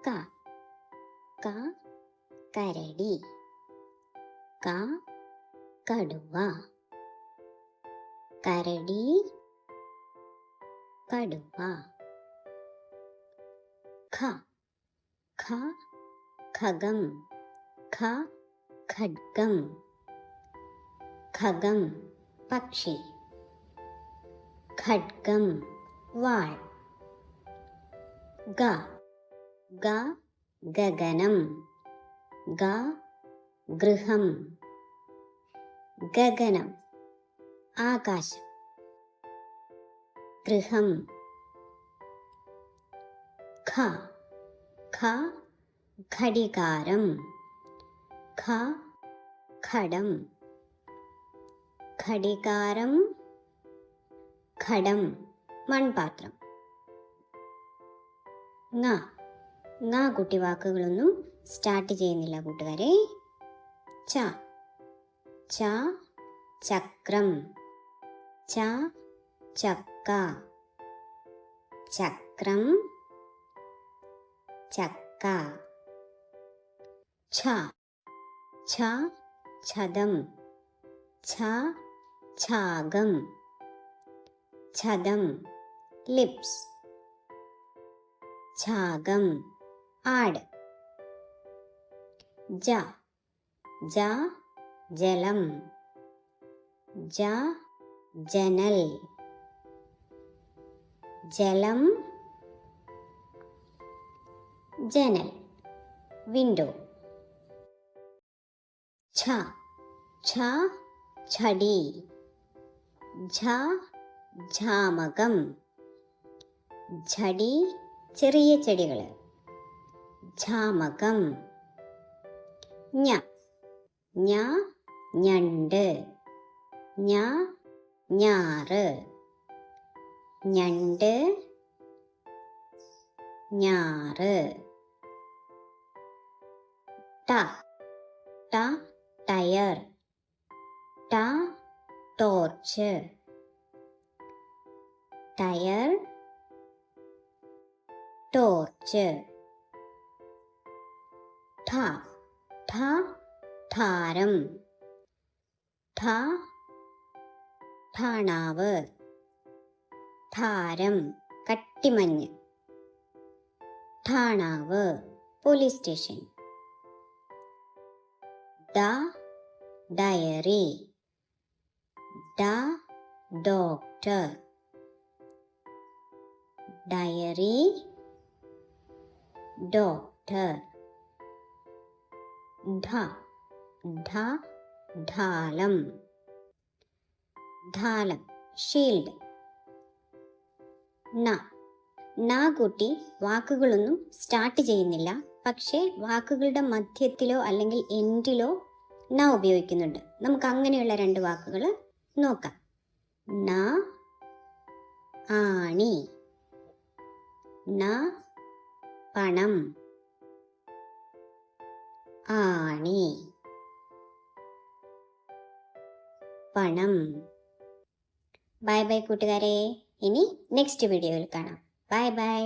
ക ക കരടി, ക കടുവ, കരടി കടുവ. ഖ ഖ ഖഗം, ഖ ഖഡ്ഗം, ഖഗം പക്ഷി, ഖഡ്ഗം വാൾ. ഗ ഗ ഗഗനം, ഗ ഗൃഹം, ഗഗനം ആകാശം, ഗൃഹം. ഖ ഖ ഘടികാരം, ഖ ഖടം, ഘടികാരം ഘടം മൺപാത്രം. ങ ങ കുട്ടി വാക്കുകളൊന്നും സ്റ്റാർട്ട് ചെയ്യുന്നില്ല കൂട്ടുകാരെ. ച ച ചക്രം, ച ചക്ക, ചക്രം ചക്ക. ഛ ഛ ഛദം, ഛ ഛാഗം, ഛദം ലിപ്സ്, ഛാഗം ആട്. ജ ജ ജലം, ജ ജനൽ, ജലം ജനൽ വിൻഡോ. ഛ ഛ ഛടി, ഝ ഝാമകം, ഝടി ചെറിയ ചെടികൾ, ഝാമകം. ഞ ഞ ഞണ്ട്, ഞ ഞാറ്, ഞണ്ട് ഞാറ്. ട ട ടയർ, ട ടോർച്ച്, ടയർ ടോർച്ച്. ഠ ഠ ഠാരം, ഠ ഠാണാവ്, ഠാരം കട്ടിമഞ്ഞ്, ഠാണാവ് പോലീസ് സ്റ്റേഷൻ. ഡ ഡയറി, ഡ ഡോക്ടർ, ഡയറി ഡോക്ടർ. ഢ ഢ ഢാലം, ഢാലം ഷീൽഡ്. ന ന കുട്ടി വാക്കുകളൊന്നും സ്റ്റാർട്ട് ചെയ്യുന്നില്ല, പക്ഷേ വാക്കുകളുടെ മധ്യത്തിലോ അല്ലെങ്കിൽ എൻഡിലോ ന ഉപയോഗിക്കുന്നുണ്ട്. നമുക്ക് അങ്ങനെയുള്ള രണ്ട് വാക്കുകൾ നോക്കാം. ന ആണി, ന പണം, ആണി പണം. ബൈ ബൈ കൂട്ടുകാരെ. ഇനി നെക്സ്റ്റ് വീഡിയോയിൽ കാണാം. Bye bye.